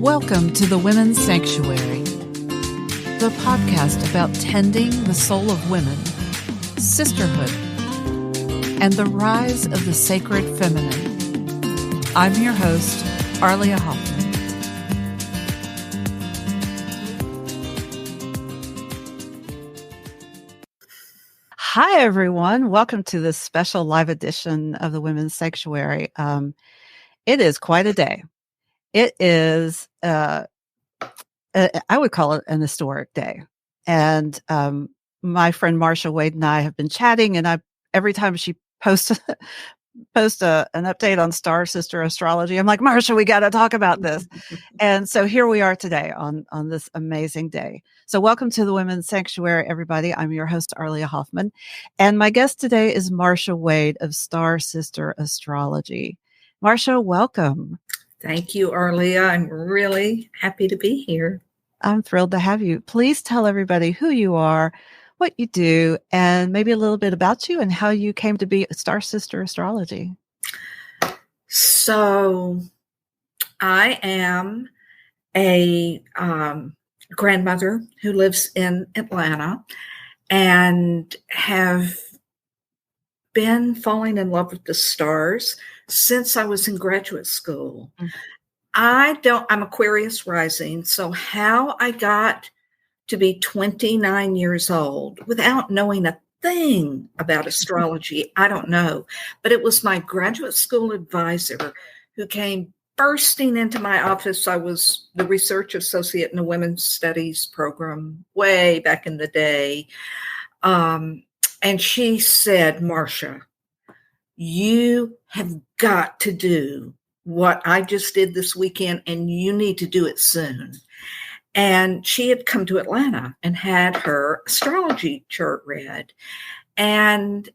Welcome to the Women's Sanctuary, the podcast about tending the soul of women, sisterhood, and the rise of the sacred feminine. I'm your host, Arlia Hoffman. Hi, everyone. Welcome to this special live edition of the Women's Sanctuary. It is quite a day. It is, I would call it an historic day. And my friend Marcia Wade and I have been chatting, and every time she posts an update on Star SiSter Astrology, I'm like, Marcia, we got to talk about this. And so here we are today on this amazing day. So welcome to the Women's Sanctuary, everybody. I'm your host, Arlia Hoffman. And my guest today is Marcia Wade of Star SiSter Astrology. Marcia, welcome. Thank you, Arlia. I'm really happy to be here. I'm thrilled to have you. Please tell everybody who you are, what you do, and maybe a little bit about you and how you came to be Star SiSter Astrology. So I am a grandmother who lives in Atlanta and have been falling in love with the stars since I was in graduate school. Mm-hmm. I'm Aquarius rising, so how I got to be 29 years old without knowing a thing about astrology, I don't know. But it was my graduate school advisor who came bursting into my office. I was the research associate in a women's studies program way back in the day. And she said, Marcia, you have got to do what I just did this weekend, and you need to do it soon. And she had come to Atlanta and had her astrology chart read. And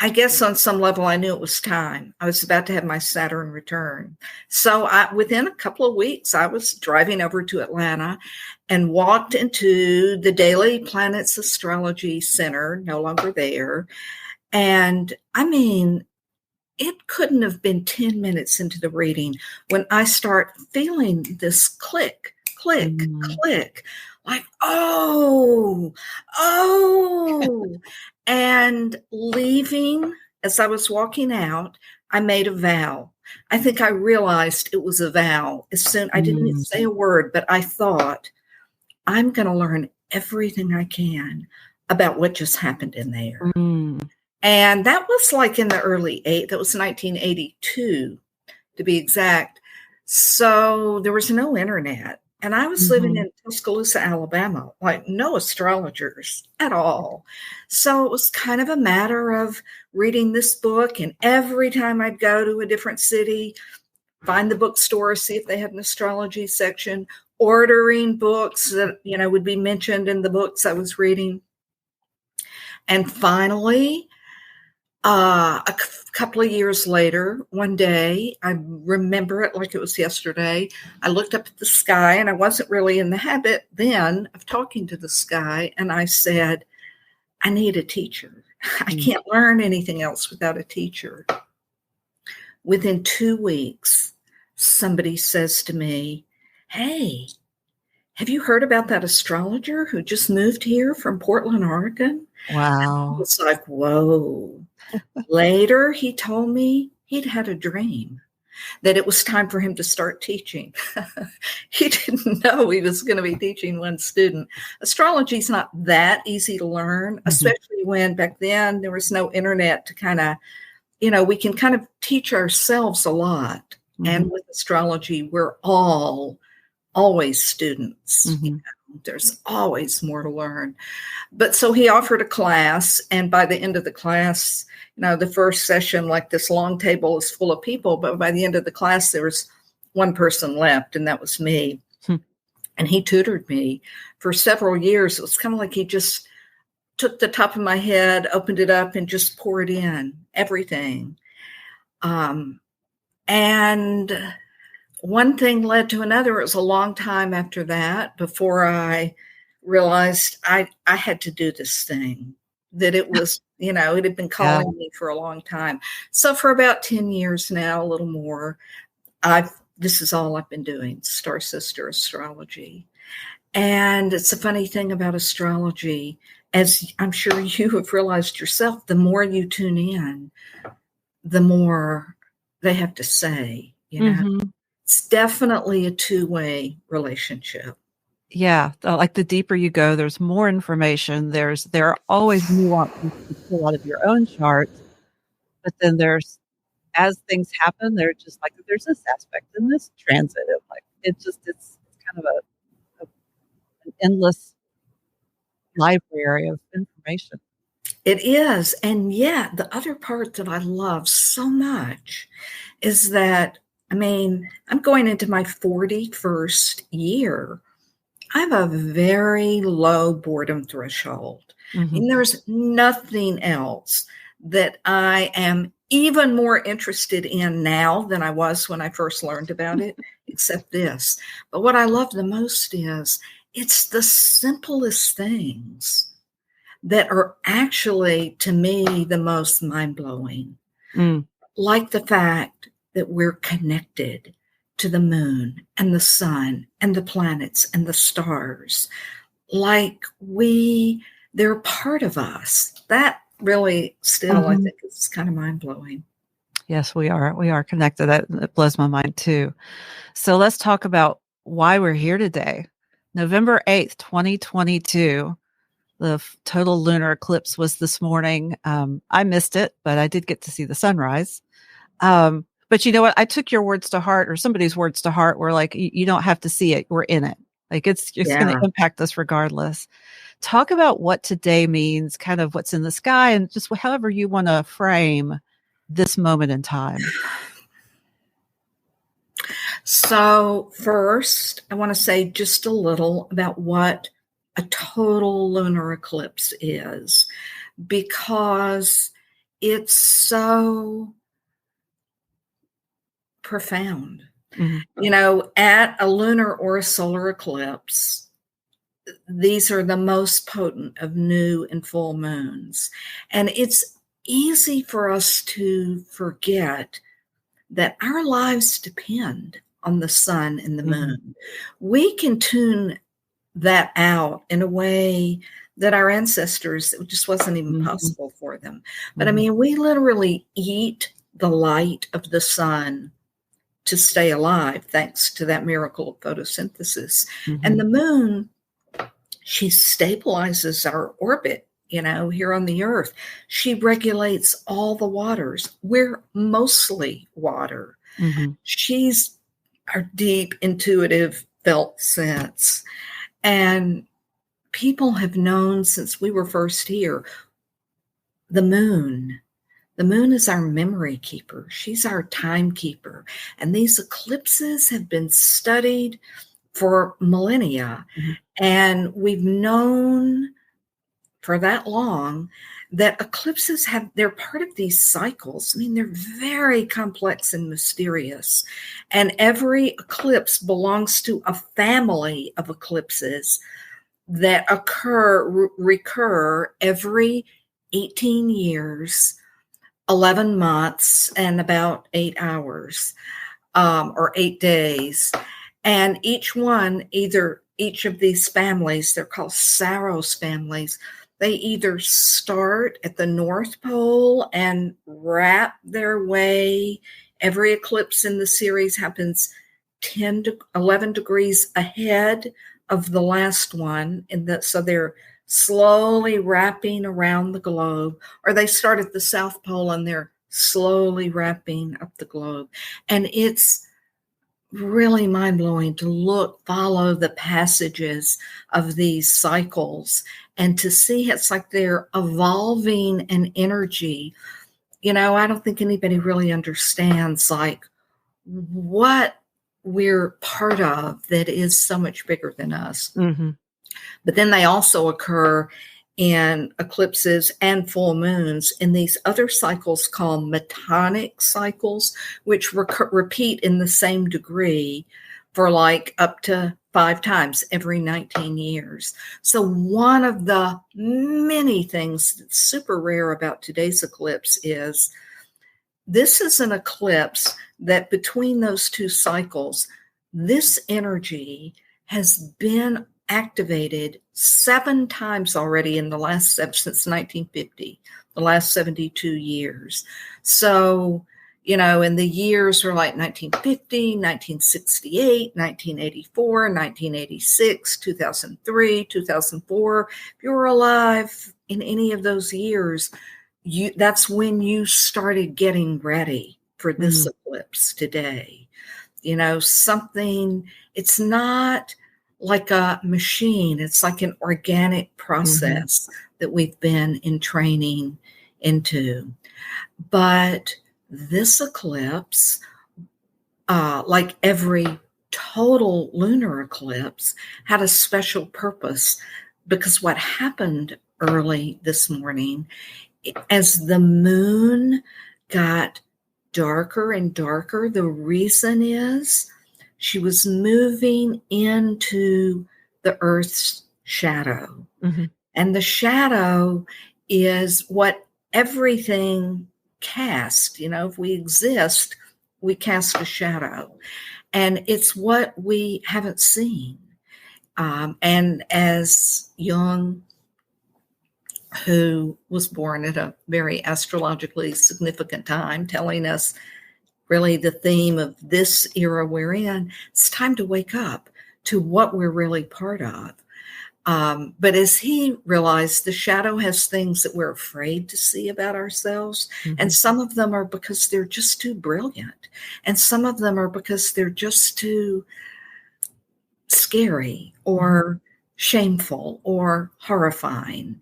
I guess on some level, I knew it was time. I was about to have my Saturn return. So within a couple of weeks, I was driving over to Atlanta and walked into the Daily Planets Astrology Center, no longer there. And I mean, it couldn't have been 10 minutes into the reading when I start feeling this click, click, click, like, oh, and leaving, as I was walking out, I made a vow. I think I realized it was a vow. I didn't even say a word, but I thought, I'm going to learn everything I can about what just happened in there. And that was like in the that was 1982 to be exact. So there was no internet. And I was living in Tuscaloosa, Alabama, like no astrologers at all. So it was kind of a matter of reading this book. And every time I'd go to a different city, find the bookstore, see if they had an astrology section, ordering books that, would be mentioned in the books I was reading. And finally, a couple of years later, one day, I remember it like it was yesterday, I looked up at the sky, and I wasn't really in the habit then of talking to the sky, and I said, I need a teacher. I can't learn anything else without a teacher. Within 2 weeks, somebody says to me, hey, have you heard about that astrologer who just moved here from Portland, Oregon? Wow. It's like, whoa. Later, he told me he'd had a dream that it was time for him to start teaching. He didn't know he was going to be teaching one student. Astrology is not that easy to learn, especially when back then there was no internet to kind of, we can kind of teach ourselves a lot. And with astrology, we're always students. There's always more to learn. But so he offered a class, and by the end of the class, the first session, like this long table is full of people, but by the end of the class, there was one person left, and that was me. And he tutored me for several years. It was kind of like he just took the top of my head, opened it up, and just poured in everything. And one thing led to another. It was a long time after that before I realized I had to do this thing, that it was, it had been calling me for a long time. So for about 10 years now, a little more, I've this is all I've been doing, Star SiSter Astrology. And it's a funny thing about astrology, as I'm sure you have realized yourself, the more you tune in, the more they have to say, It's definitely a two-way relationship. Yeah, like the deeper you go, there's more information. There are always nuances to pull out of your own chart, but then as things happen, they're just like there's this aspect in this transit. Like it's kind of an endless library of information. It is. And yet, the other part that I love so much is that, I'm going into my 41st year. I have a very low boredom threshold. And there's nothing else that I am even more interested in now than I was when I first learned about it, except this. But what I love the most is it's the simplest things that are actually, to me, the most mind-blowing. Like the fact that we're connected to the moon and the sun and the planets and the stars. Like they're part of us. That really still, I think, is kind of mind-blowing. Yes, we are. We are connected. That blows my mind too. So let's talk about why we're here today. November 8th, 2022. The total lunar eclipse was this morning. I missed it, but I did get to see the sunrise. But you know what? I took your words to heart, or somebody's words to heart. We're like, you don't have to see it. We're in it. Like it's going to impact us regardless. Talk about what today means, kind of what's in the sky, and just however you want to frame this moment in time. So first, I want to say just a little about what a total lunar eclipse is, because it's so profound. At a lunar or a solar eclipse, these are the most potent of new and full moons. And it's easy for us to forget that our lives depend on the sun and the moon. We can tune that out in a way that our ancestors, it just wasn't even possible for them. But we literally eat the light of the sun to stay alive, thanks to that miracle of photosynthesis. And the moon, she stabilizes our orbit, here on the earth. She regulates all the waters. We're mostly water. She's our deep, intuitive, felt sense. And people have known since we were first here, the moon is our memory keeper. She's our timekeeper. And these eclipses have been studied for millennia. And we've known for that long that eclipses they're part of these cycles. They're very complex and mysterious. And every eclipse belongs to a family of eclipses that recur every 18 years, 11 months, and about 8 hours, or 8 days. And each of these families, they're called Saros families, they either start at the North Pole and wrap their way. Every eclipse in the series happens 10 to 11 degrees ahead of the last one. So they're slowly wrapping around the globe, or they start at the South Pole and they're slowly wrapping up the globe. And it's really mind-blowing to follow the passages of these cycles and to see it's like they're evolving an energy. I don't think anybody really understands like what we're part of that is so much bigger than us. But then they also occur in eclipses and full moons in these other cycles called metonic cycles, which repeat in the same degree for like up to 5 times every 19 years. So one of the many things that's super rare about today's eclipse is this is an eclipse that between those two cycles, this energy has been activated 7 times already in the last since 1950, the last 72 years. So, you know, and the years are like 1950, 1968, 1984, 1986, 2003, 2004. If you were alive in any of those years, that's when you started getting ready for this eclipse today. You know, something, it's not like a machine, it's like an organic process that we've been in training into. But this eclipse, like every total lunar eclipse, had a special purpose, because what happened early this morning, as the moon got darker and darker, the reason is she was moving into the Earth's shadow. And the shadow is what everything casts. You know, if we exist, we cast a shadow. And it's what we haven't seen. And as Jung, who was born at a very astrologically significant time, telling us really the theme of this era we're in, it's time to wake up to what we're really part of. But as he realized, the shadow has things that we're afraid to see about ourselves. And some of them are because they're just too brilliant. And some of them are because they're just too scary or shameful or horrifying.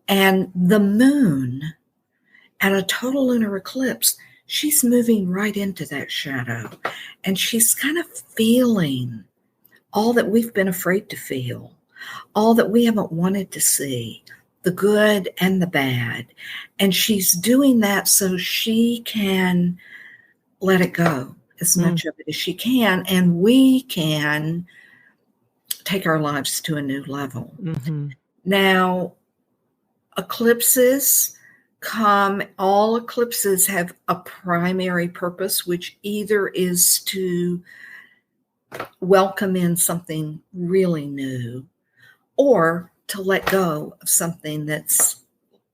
And the moon at a total lunar eclipse, she's moving right into that shadow. And she's kind of feeling all that we've been afraid to feel, all that we haven't wanted to see, the good and the bad. And she's doing that so she can let it go, as much of it as she can. And we can take our lives to a new level. Now, eclipses all eclipses have a primary purpose, which either is to welcome in something really new, or to let go of something that's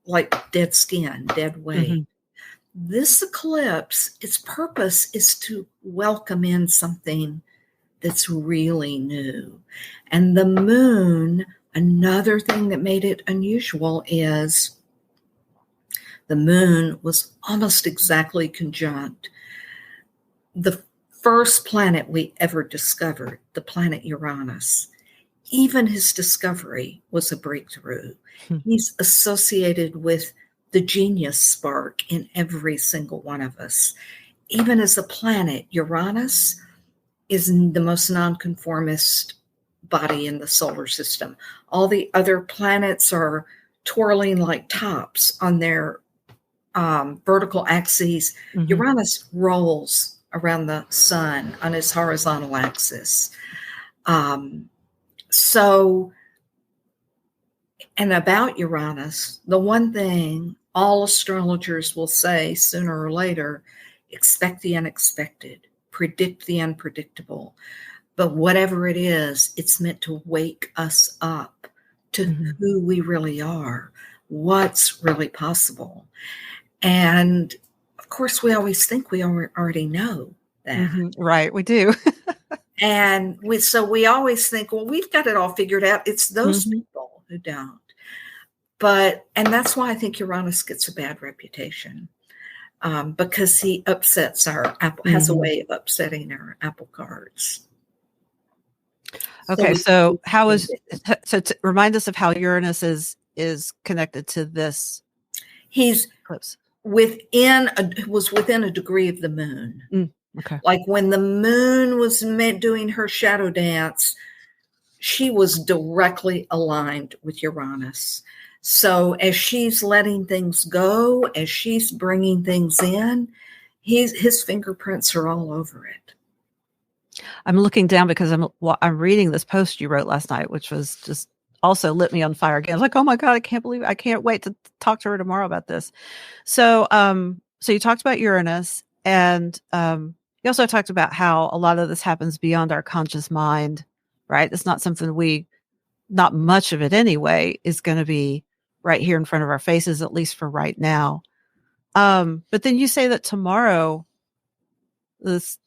like dead skin, dead weight. This eclipse, its purpose is to welcome in something that's really new. And the moon, another thing that made it unusual is the moon was almost exactly conjunct the first planet we ever discovered, the planet Uranus. Even his discovery was a breakthrough. He's associated with the genius spark in every single one of us. Even as a planet, Uranus is the most nonconformist body in the solar system. All the other planets are twirling like tops on their vertical axes. Uranus rolls around the sun on its horizontal axis. So, and about Uranus, the one thing all astrologers will say sooner or later, expect the unexpected, predict the unpredictable. But whatever it is, it's meant to wake us up to who we really are, what's really possible. And of course, we always think we already know that. Right, we do. And so we always think, well, we've got it all figured out. It's those people who don't. And that's why I think Uranus gets a bad reputation, because he upsets our apple, has a way of upsetting our apple cards. Okay, so remind us of how Uranus is connected to this. He's eclipse. was within a degree of the moon. Okay. Like when the moon was doing her shadow dance, she was directly aligned with Uranus. So as she's letting things go, as she's bringing things in, his fingerprints are all over it. I'm looking down because I'm reading this post you wrote last night, which was just also lit me on fire again. I was like, oh my God, I can't wait to talk to her tomorrow about this. So so you talked about Uranus, and you also talked about how a lot of this happens beyond our conscious mind, right? It's not something not much of it anyway, is going to be right here in front of our faces, at least for right now. But then you say that tomorrow, this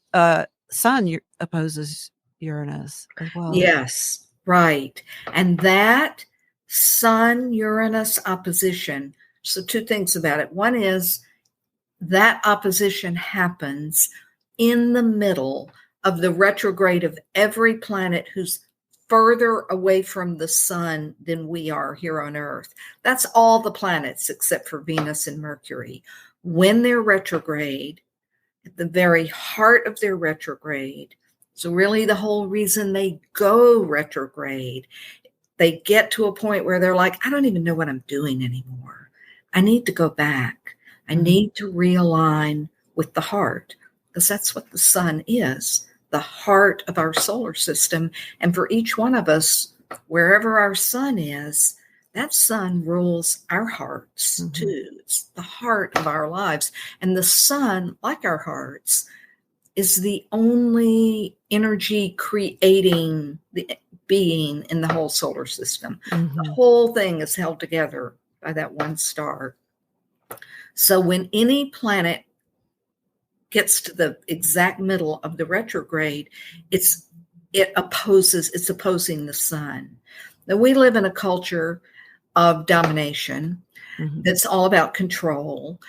sun opposes Uranus as well. Yes, right. And that Sun Uranus opposition. So, two things about it. One is that opposition happens in the middle of the retrograde of every planet who's further away from the sun than we are here on Earth. That's all the planets except for Venus and Mercury. When they're retrograde, at the very heart of their retrograde, so really the whole reason they go retrograde, they get to a point where they're like, I don't even know what I'm doing anymore. I need to go back. I need to realign with the heart, because that's what the sun is, the heart of our solar system. And for each one of us, wherever our sun is, that sun rules our hearts too. It's the heart of our lives. And the sun, like our hearts, is the only energy creating being in the whole solar system. The whole thing is held together by that one star. So when any planet gets to the exact middle of the retrograde, it's opposing the sun. Now, we live in a culture of domination that's all about control.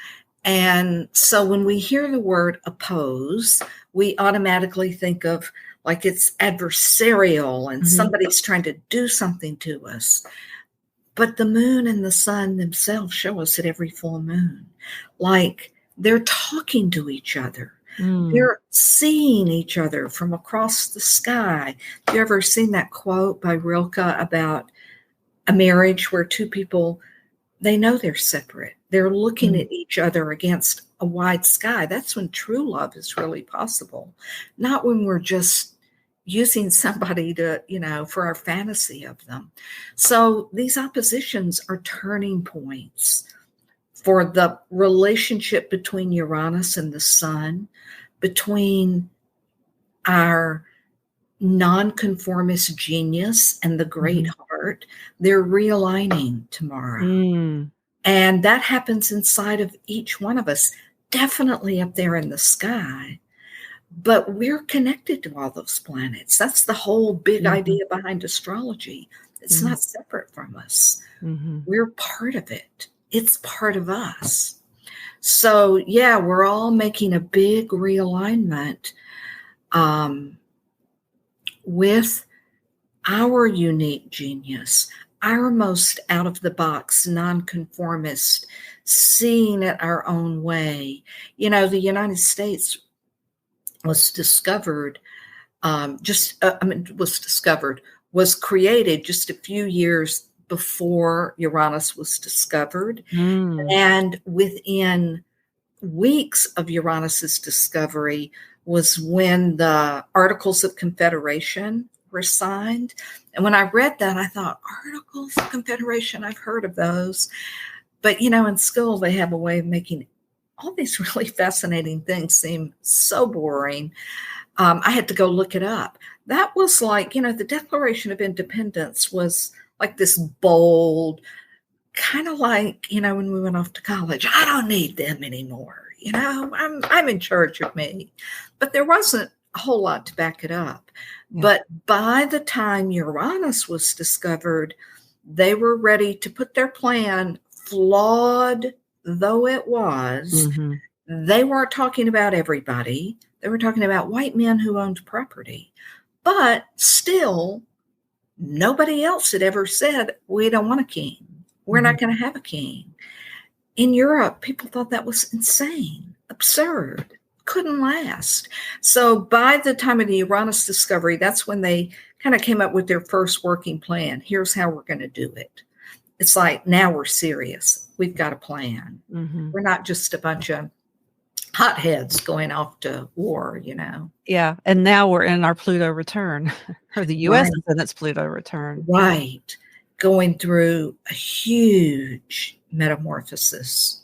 And so when we hear the word oppose, we automatically think of like it's adversarial and somebody's trying to do something to us. But the moon and the sun themselves show us at every full moon, like they're talking to each other. They're seeing each other from across the sky. Have you ever seen that quote by Rilke about a marriage where two people, they know they're separate. They're looking at each other against a wide sky. That's when true love is really possible, not when we're just using somebody to, for our fantasy of them. So these oppositions are turning points for the relationship between Uranus and the sun, between our nonconformist genius and the great heart. They're realigning tomorrow. And that happens inside of each one of us, definitely up there in the sky. But we're connected to all those planets. That's the whole big idea behind astrology. It's not separate from us. We're part of it. It's part of us. So, yeah, we're all making a big realignment with our unique genius, our most out-of-the-box, nonconformist, seeing it our own way. The United States was discovered, was created just a few years before Uranus was discovered. And within weeks of Uranus's discovery was when the Articles of Confederation were signed. And when I read that, I thought, Articles of Confederation, I've heard of those. But, in school, they have a way of making all these really fascinating things seem so boring. I had to go look it up. That was like, the Declaration of Independence was like this bold, kind of like, when we went off to college, I don't need them anymore. I'm in charge of me. But there wasn't a whole lot to back it up. Yeah. But by the time Uranus was discovered, they were ready to put their plan, flawed though it was. They weren't talking about everybody. They were talking about white men who owned property. But still, nobody else had ever said, we don't want a king. We're not going to have a king. In Europe, people thought that was insane, absurd, couldn't last. So by the time of the Uranus discovery, that's when they kind of came up with their first working plan. Here's how we're going to do it. It's like, now we're serious. We've got a plan. We're not just a bunch of hotheads going off to war, Yeah. And now we're in our Pluto return, or the U.S. is in its Pluto return. Right. Going through a huge metamorphosis.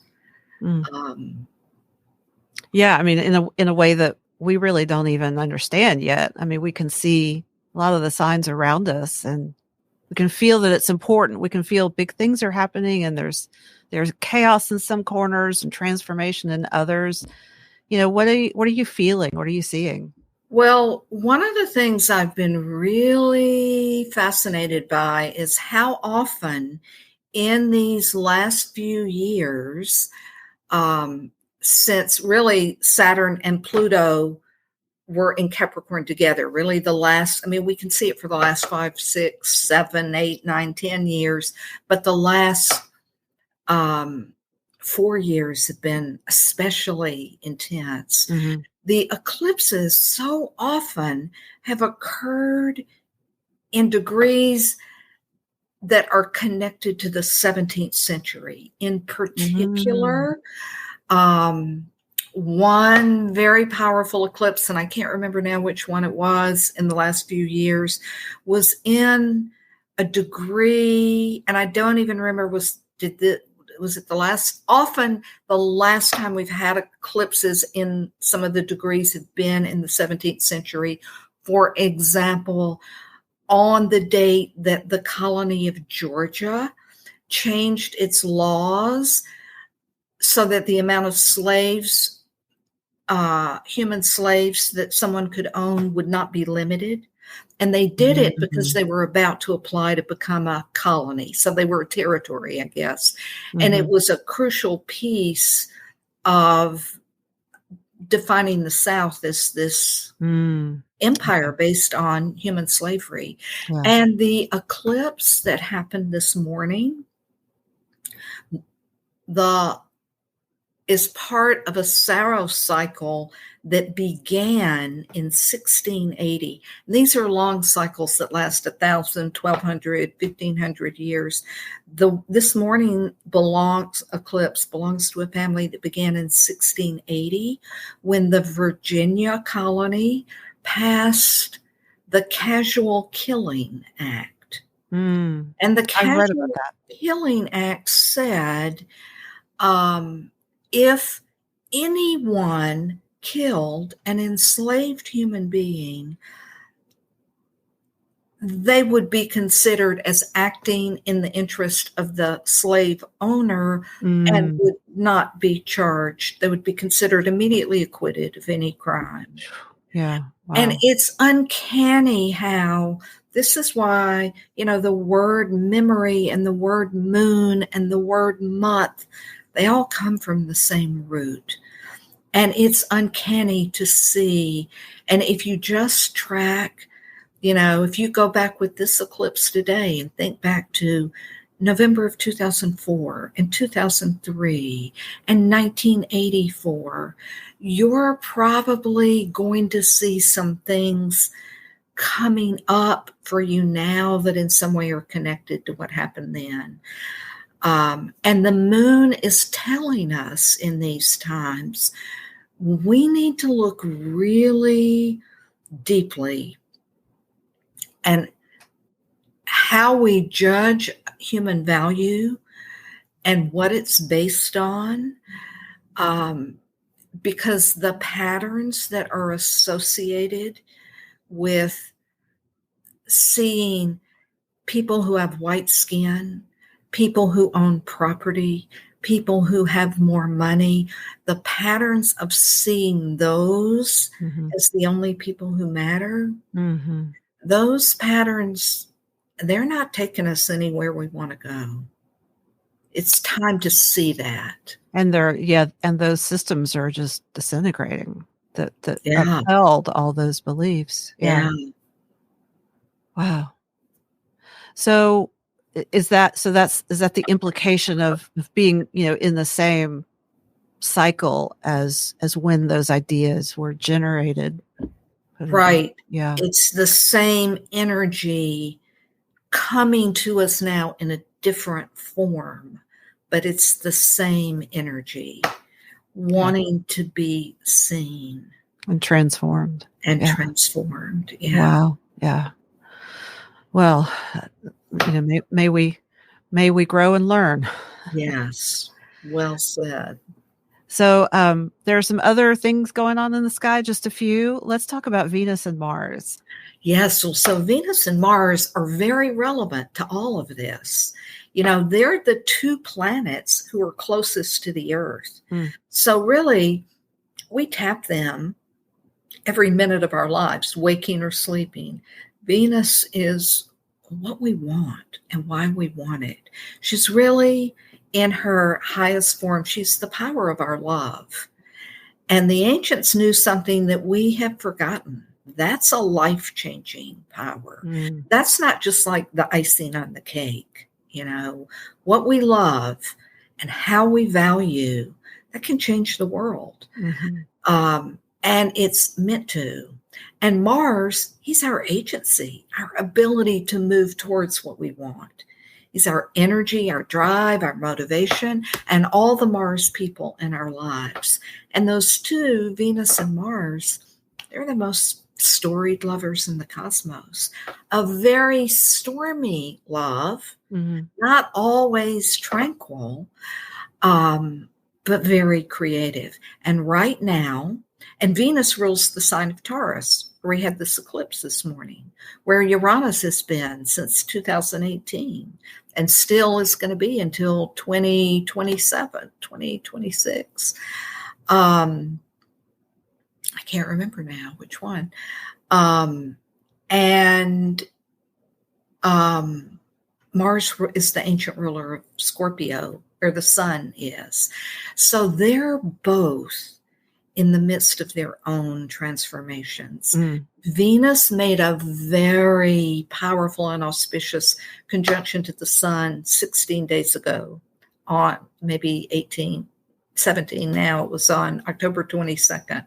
Yeah, I mean, in a way that we really don't even understand yet. I mean, we can see a lot of the signs around us, and we can feel that it's important. We can feel big things are happening, and there's chaos in some corners and transformation in others. What are you feeling? What are you seeing? Well, one of the things I've been really fascinated by is how often in these last few years, since really Saturn and Pluto were in Capricorn together, really we can see it for the last 5, 6, 7, 8, 9, 10 years, but the last 4 years have been especially intense. Mm-hmm. The eclipses so often have occurred in degrees that are connected to the 17th century. In particular, one very powerful eclipse, and I can't remember now which one it was in the last few years, was in a degree, and I don't even remember was it the last, often the last time we've had eclipses in some of the degrees have been in the 17th century. For example, on the date that the colony of Georgia changed its laws so that the amount of slaves, human slaves that someone could own would not be limited. And they did it because they were about to apply to become a colony. So they were a territory, I guess. And it was a crucial piece of defining the South as this empire based on human slavery. Yeah. And the eclipse that happened this morning is part of a Saros cycle that began in 1680. These are long cycles that last 1,000, 1,200, 1,500 years. This morning eclipse belongs to a family that began in 1680 when the Virginia colony passed the Casual Killing Act. And the Casual Killing Act said, if anyone killed an enslaved human being, they would be considered as acting in the interest of the slave owner and would not be charged. They would be considered immediately acquitted of any crime. Yeah. Wow. And it's uncanny how this is why, the word memory and the word moon and the word month, they all come from the same root. And it's uncanny to see. And if you just track, if you go back with this eclipse today and think back to November of 2004 and 2003 and 1984, you're probably going to see some things coming up for you now that in some way are connected to what happened then. And the moon is telling us in these times, we need to look really deeply and how we judge human value and what it's based on, because the patterns that are associated with seeing people who have white skin, people who own property, people who have more money, the patterns of seeing those as the only people who matter, those patterns, they're not taking us anywhere we want to go. It's time to see that. And and those systems are just disintegrating that upheld all those beliefs. Yeah. Wow. So is that the implication of being, in the same cycle as when those ideas were generated? Right. Yeah. It's the same energy coming to us now in a different form, but it's the same energy wanting to be seen and transformed. Transformed. Yeah. Wow. Yeah. Well, may we grow and learn. Yes. Well said. So there are some other things going on in the sky, just a few. Let's talk about Venus and Mars. Yes, well, so Venus and Mars are very relevant to all of this. You know, they're the two planets who are closest to the Earth. So really, we tap them every minute of our lives, waking or sleeping. Venus is what we want and why we want it. She's really in her highest form. She's the power of our love. And the ancients knew something that we have forgotten. That's a life-changing power. That's not just like the icing on the cake. You know, what we love and how we value, that can change the world. And it's meant to. And Mars, he's our agency, our ability to move towards what we want. He's our energy, our drive, our motivation, and all the Mars people in our lives. And those two, Venus and Mars, they're the most storied lovers in the cosmos. A very stormy love, not always tranquil, but very creative. And right now, and Venus rules the sign of Taurus, where we had this eclipse this morning, where Uranus has been since 2018 and still is going to be until 2027, 2026. I can't remember now which one. Mars is the ancient ruler of Scorpio, or the sun is. So they're both in the midst of their own transformations. Venus made a very powerful and auspicious conjunction to the sun 16 days ago, on maybe 18, 17 now. It was on October 22nd.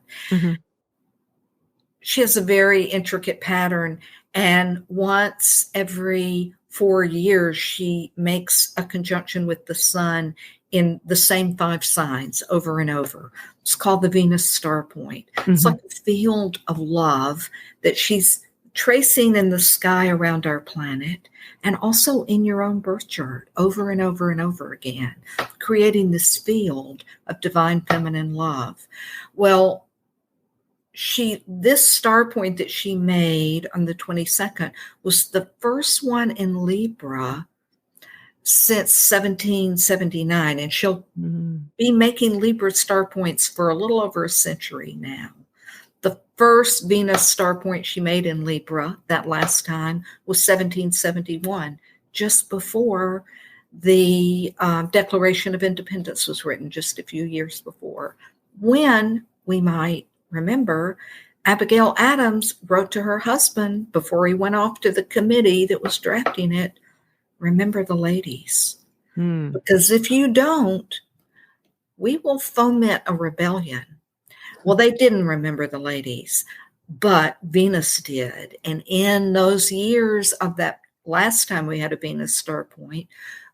She has a very intricate pattern, and once every 4 years, she makes a conjunction with the sun in the same 5 signs over and over. It's called the Venus star point. It's like a field of love that she's tracing in the sky around our planet, and also in your own birth chart over and over and over again, creating this field of divine feminine love. Well, this star point that she made on the 22nd was the first one in Libra since 1779, and she'll be making Libra star points for a little over a century now. The first Venus star point she made in Libra that last time was 1771, just before the Declaration of Independence was written, just a few years before, when we might remember Abigail Adams wrote to her husband before he went off to the committee that was drafting it, remember the ladies. Because if you don't, we will foment a rebellion. Well, they didn't remember the ladies, but Venus did. And in those years of that last time we had a Venus star point,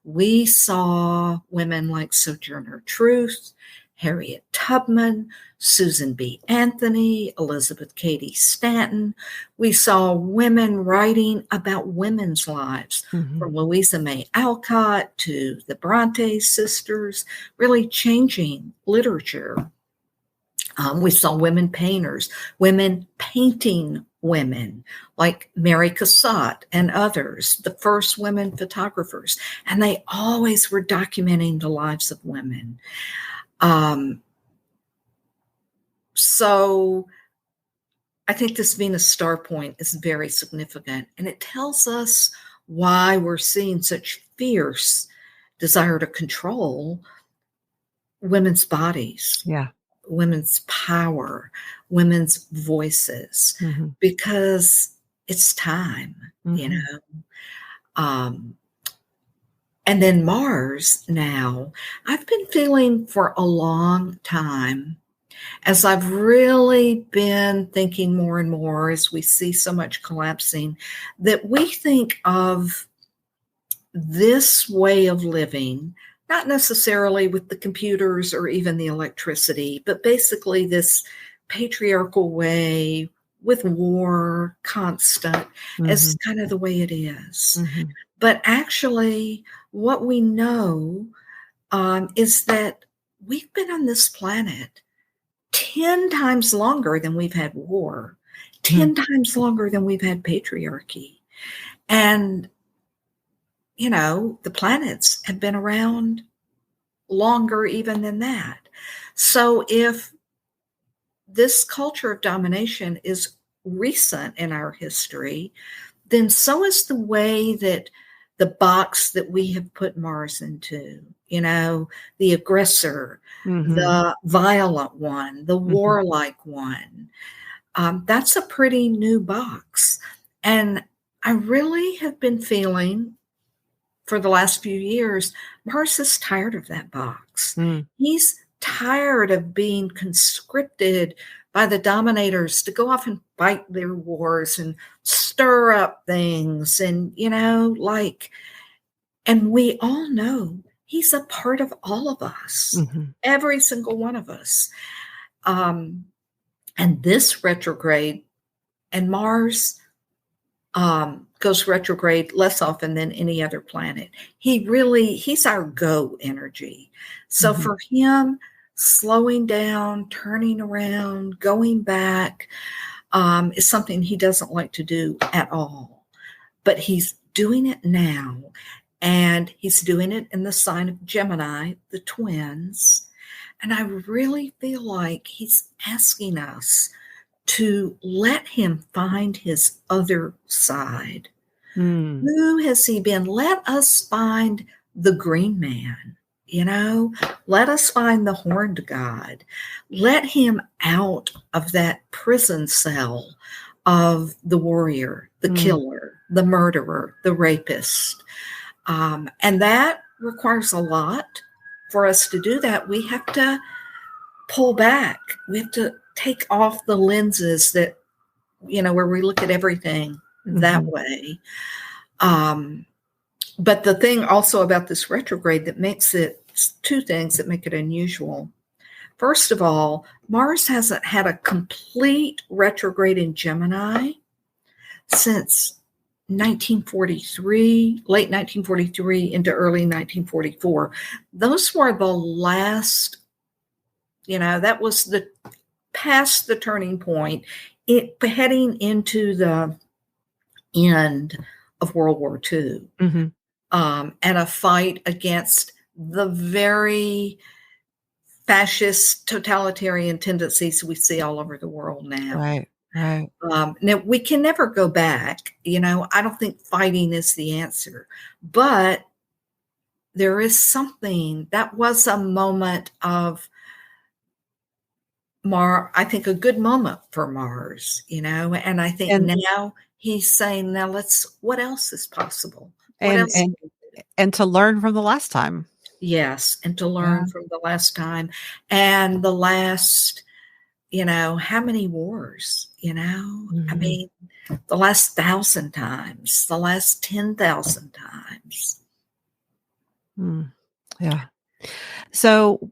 we saw women like Sojourner Truth, Harriet Tubman, Susan B. Anthony, Elizabeth Cady Stanton. We saw women writing about women's lives, from Louisa May Alcott to the Bronte sisters, really changing literature. We saw women painters, women painting women like Mary Cassatt and others, the first women photographers, and they always were documenting the lives of women. So I think this Venus star point is very significant, and it tells us why we're seeing such fierce desire to control women's bodies, women's power, women's voices, because it's time, you know. And then Mars now, I've been feeling for a long time, as I've really been thinking more and more as we see so much collapsing, that we think of this way of living, not necessarily with the computers or even the electricity, but basically this patriarchal way with war constant as kind of the way it is. But actually, what we know is that we've been on this planet 10 times longer than we've had war, 10 times longer than we've had patriarchy. And, the planets have been around longer even than that. So if this culture of domination is recent in our history, then so is the way that the box that we have put Mars into, the aggressor, the violent one, the warlike one. That's a pretty new box. And I really have been feeling for the last few years, Mars is tired of that box. He's tired of being conscripted by the dominators to go off and fight their wars and stir up things. And, and we all know he's a part of all of us, every single one of us. And this retrograde, and Mars goes retrograde less often than any other planet. He's our go energy. So for him, slowing down, turning around, going back is something he doesn't like to do at all. But he's doing it now. And he's doing it in the sign of Gemini, the twins. And I really feel like he's asking us to let him find his other side. Who has he been? Let us find the green man, let us find the horned god. Let him out of that prison cell of the warrior, the killer, the murderer, the rapist. And that requires a lot. For us to do that, we have to pull back. We have to take off the lenses that, where we look at everything that way. But the thing also about this retrograde that makes it, two things that make it unusual. First of all, Mars hasn't had a complete retrograde in Gemini since 1943, late 1943 into early 1944. Those were the last, that was the past the turning point, heading into the end of World War II, and a fight against the very fascist totalitarian tendencies we see all over the world now. Right. Now, we can never go back. I don't think fighting is the answer. But there is something that was a moment of I think a good moment for Mars, and I think now he's saying, now what else is possible? And to learn from the last time. Yes. And to learn from the last time and the last, how many wars, I mean, the last 1,000 times, the last 10,000 times. Yeah. So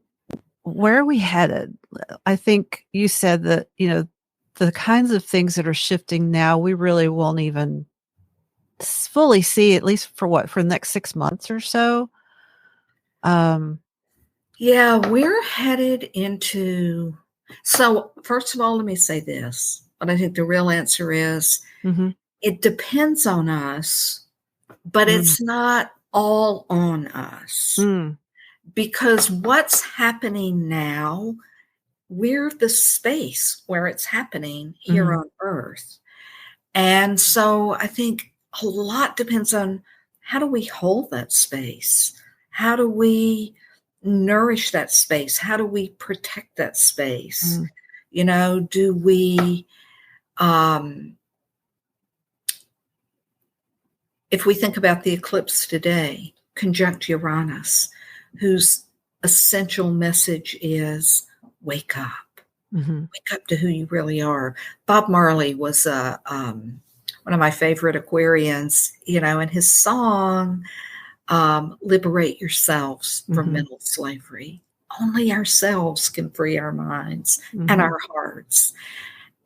where are we headed? I think you said that, the kinds of things that are shifting now, we really won't even fully see, at least for the next 6 months or so. Yeah, we're headed into, so first of all, let me say this, but I think the real answer is it depends on us, but it's not all on us. Because what's happening now, we're the space where it's happening here on Earth. And so I think a lot depends on how do we hold that space? How do we nourish that space? How do we protect that space? Do we, if we think about the eclipse today, conjunct Uranus, whose essential message is wake up. Wake up to who you really are. Bob Marley was one of my favorite Aquarians, and his song, Liberate Yourselves from mental slavery. Only ourselves can free our minds and our hearts.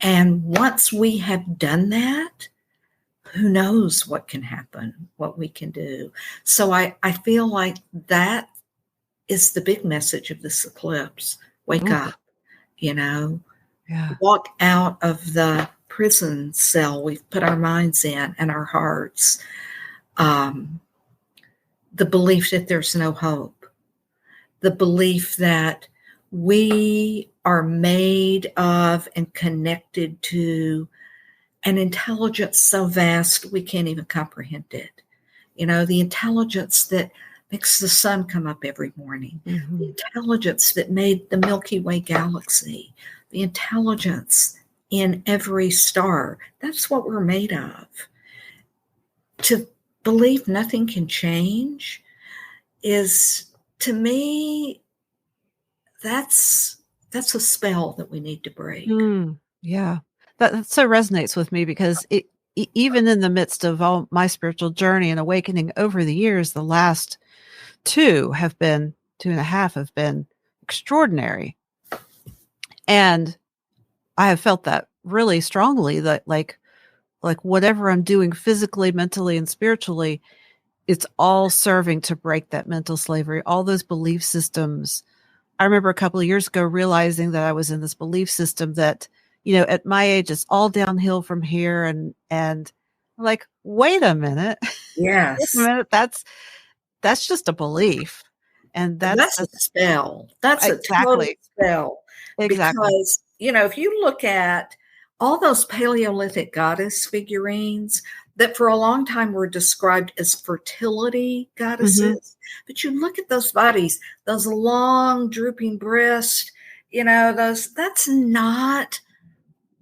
And once we have done that, who knows what can happen, what we can do. So I feel like that is the big message of this eclipse. Wake Oof. up, you know, Yeah. walk out of the prison cell we've put our minds in and our hearts. The belief that there's no hope, the belief that we are made of and connected to an intelligence so vast we can't even comprehend it. You know, the intelligence that makes the sun come up every morning, the intelligence that made the Milky Way galaxy, the intelligence in every star. That's what we're made of. To believe nothing can change is, to me, that's a spell that we need to break. Yeah. That so resonates with me because even in the midst of all my spiritual journey and awakening over the years, the last 2.5 have been extraordinary. And I have felt that really strongly, that like whatever I'm doing physically, mentally, and spiritually, it's all serving to break that mental slavery, all those belief systems. I remember a couple of years ago realizing that I was in this belief system that, at my age, it's all downhill from here. And I'm like, wait a minute. Yes. Wait a minute. That's just a belief. And that's a spell. That's exactly. a total spell. Exactly. Because, if you look at all those Paleolithic goddess figurines that for a long time were described as fertility goddesses, but you look at those bodies, those long drooping breasts, that's not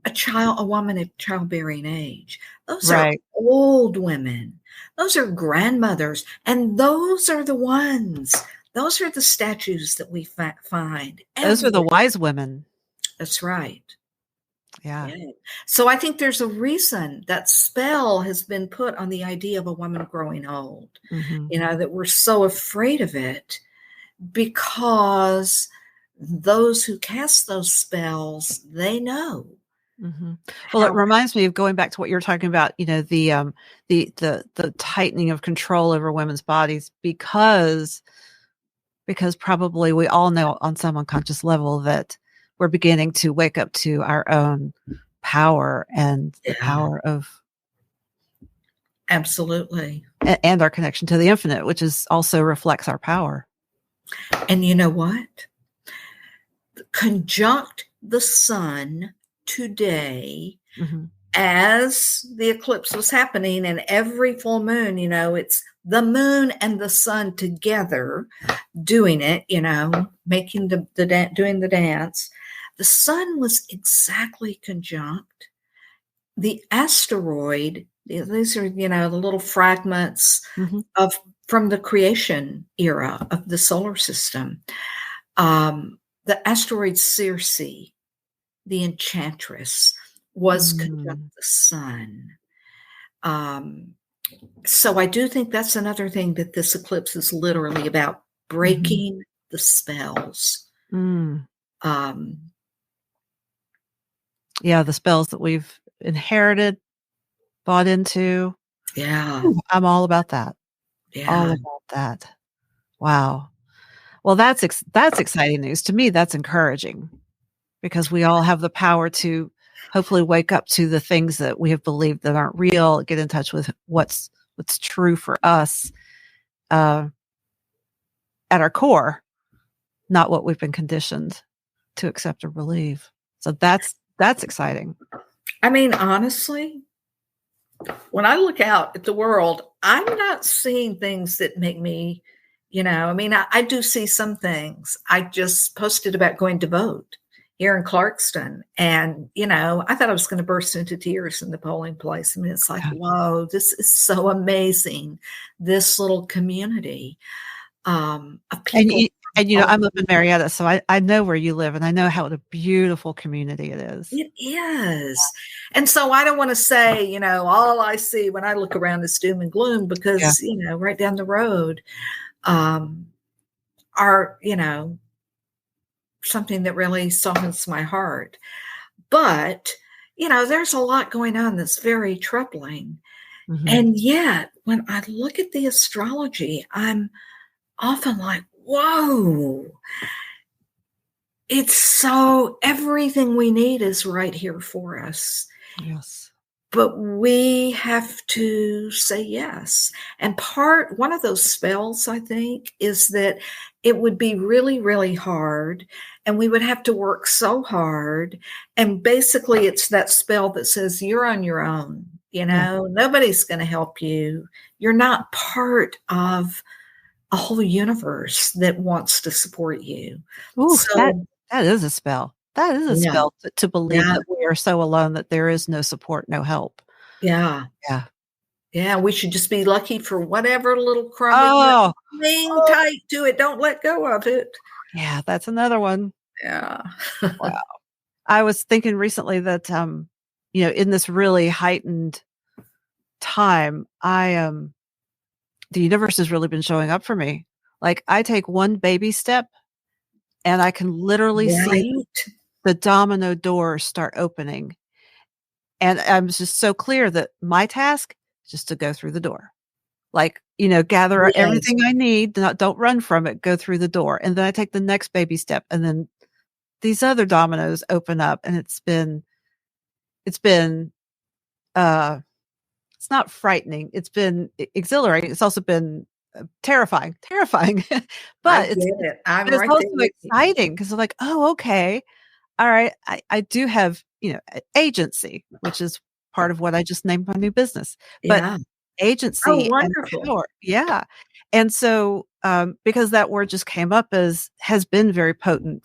a woman of childbearing age. Those are old women. Those are grandmothers. And those are the ones. Those are the statues that we find. Those are the wise women. That's right. Yeah. So I think there's a reason that spell has been put on the idea of a woman growing old, that we're so afraid of it, because those who cast those spells, they know. Well, it reminds me of going back to what you're talking about, the tightening of control over women's bodies, because probably we all know on some unconscious level that we're beginning to wake up to our own power and the power of absolutely, and our connection to the infinite, which is also reflects our power. And you know what? Conjunct the sun today, as the eclipse was happening, and every full moon, it's the moon and the sun together doing it, making doing the dance. The sun was exactly conjunct. The asteroid, these are, the little fragments from the creation era of the solar system. The asteroid Circe, the enchantress, was conjunct the sun. So I do think that's another thing that this eclipse is literally about, breaking the spells. Yeah, the spells that we've inherited, bought into. Yeah. I'm all about that. Yeah. All about that. Wow. Well, that's exciting news. To me, that's encouraging, because we all have the power to hopefully wake up to the things that we have believed that aren't real, get in touch with what's true for us at our core, not what we've been conditioned to accept or believe. So that's exciting. I mean, honestly, when I look out at the world, I'm not seeing things that make me, I do see some things. I just posted about going to vote here in Clarkston, and, I thought I was going to burst into tears in the polling place. I mean, it's like, whoa, this is so amazing. This little community of people. And I'm up in Marietta, so I know where you live, and I know how a beautiful community it is. It is. And so I don't want to say, all I see when I look around is doom and gloom, because, right down the road are, something that really softens my heart. But, there's a lot going on that's very troubling. And yet, when I look at the astrology, I'm often like, whoa, it's so everything we need is right here for us. Yes. But we have to say yes. And one of those spells, I think, is that it would be really, really hard. And we would have to work so hard. And basically, it's that spell that says you're on your own. Nobody's going to help you. You're not part of a whole universe that wants to support you. Ooh, that So, is a spell. That is a yeah, spell to believe yeah, that we are so alone that there is no support, no help. yeah. Yeah. Yeah, we should just be lucky for whatever little crumb we get. Oh, Cling tight to it. Don't let go of it. yeah, that's another one. Yeah. Wow. I was thinking recently that, in this really heightened time, the universe has really been showing up for me. Like, I take one baby step and I can literally see Right. the domino doors start opening. And I'm just so clear that my task is just to go through the door. Like, gather Yes. everything I need, don't run from it, go through the door. And then I take the next baby step, and then these other dominoes open up, and it's been, uh, it's not frightening. It's been exhilarating. It's also been terrifying, I but get it. I'm but it's right also there with you. exciting because I'm like, oh, okay. All right. I do have, agency, which is part of what I just named my new business, but Yeah. Oh, agency and wonderful. power. Yeah. And so, because that word just came up has been very potent,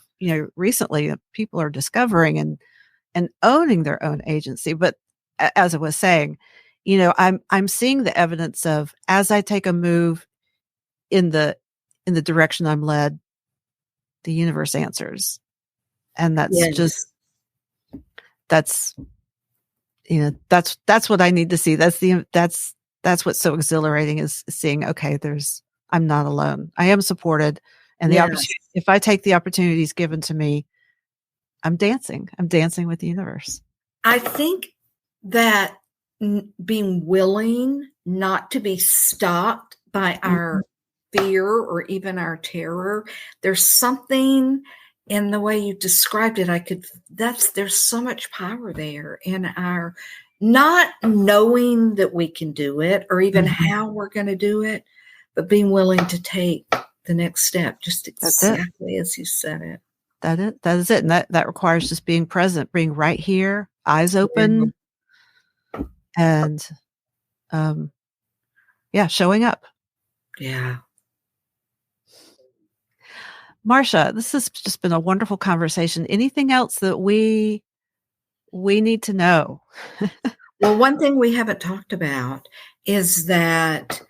recently people are discovering and owning their own agency. But as I was saying, I'm seeing the evidence of, as I take a move in the direction I'm led, the universe answers. And Yes. that's, that's what I need to see. That's what's so exhilarating, is seeing, okay, I'm not alone. I am supported. And the Yes. opportunity, if I take the opportunities given to me, I'm dancing with the universe. I think that being willing not to be stopped by Mhm. our fear or even our terror, there's something in the way you described it. There's so much power there in our not knowing that we can do it or even Mhm. how we're going to do it, but being willing to take the next step, just That's it. exactly as you said it. That is it. And that requires just being present, being right here, eyes Yeah. open, and, yeah, showing up. Yeah. Marcia, this has just been a wonderful conversation. Anything else that we need to know? Well, one thing we haven't talked about is that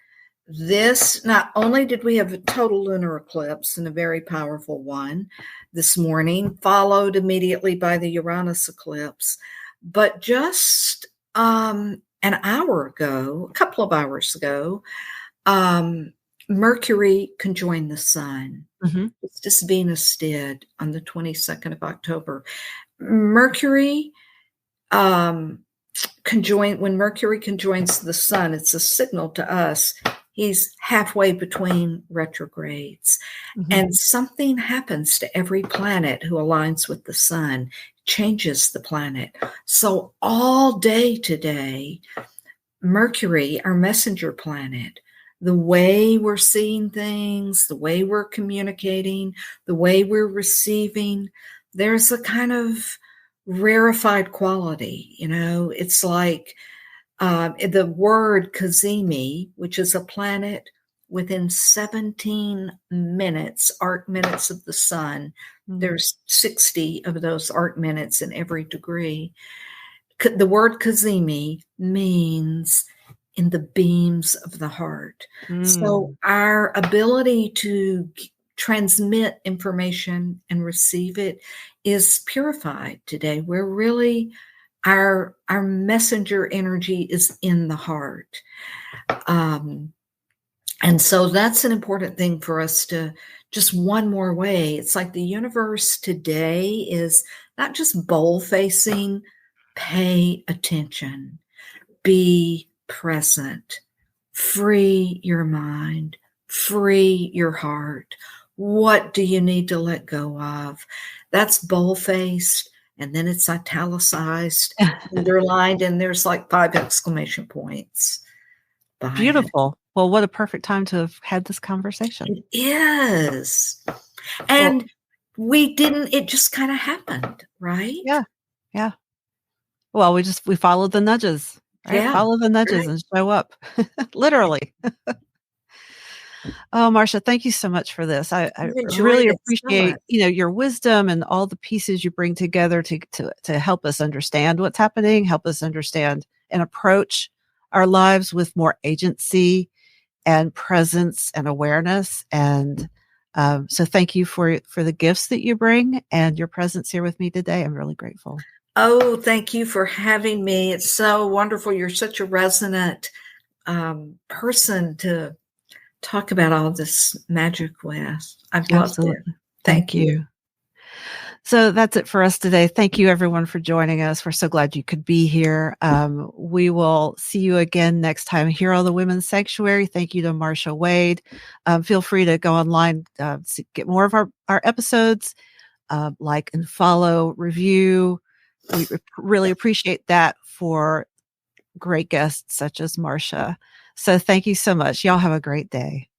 not only did we have a total lunar eclipse and a very powerful one this morning, followed immediately by the Uranus eclipse, but just an hour ago, a couple of hours ago, Mercury conjoined the sun, Mhm. just as Venus did on the 22nd of October. Mercury um, when Mercury conjoins the sun, it's a signal to us he's halfway between retrogrades. Mhm. And something happens to every planet who aligns with the sun, changes the planet. So all day today, Mercury, our messenger planet, the way we're seeing things, the way we're communicating, the way we're receiving, there's a kind of rarefied quality. It's like the word Cazimi, which is a planet within 17 minutes, arc minutes of the sun. Mm. There's 60 of those arc minutes in every degree. The word Cazimi means in the beams of the heart. So Mm. our ability to transmit information and receive it is purified today. We're really our messenger energy is in the heart. And so that's an important thing for us to just one more way. It's like the universe today is not just bowl facing, pay attention, be present, free your mind, free your heart. What do you need to let go of? That's bold-faced, and then it's italicized, underlined, and there's like 5 exclamation points behind it. Beautiful. Well, what a perfect time to have had this conversation. It is. And it just kind of happened, right? Yeah. Yeah. Well, we followed the nudges, right? Yeah. Follow the nudges Right. and show up. Literally. Oh, Marcia, thank you so much for this. I I've enjoyed really it so appreciate, much. your wisdom and all the pieces you bring together to help us understand what's happening, help us understand and approach our lives with more agency and presence and awareness. And so thank you for the gifts that you bring and your presence here with me today. I'm really grateful. Oh, thank you for having me. It's so wonderful. You're such a resonant person to talk about all this magic with. I've loved it. Absolutely. Thank Thank you. you. So that's it for us today. Thank you, everyone, for joining us. We're so glad you could be here. We will see you again next time here on the Women's Sanctuary. Thank you to Marcia Wade. Feel free to go online, get more of our episodes, like and follow, review. We really appreciate that for great guests such as Marcia. So thank you so much. Y'all have a great day.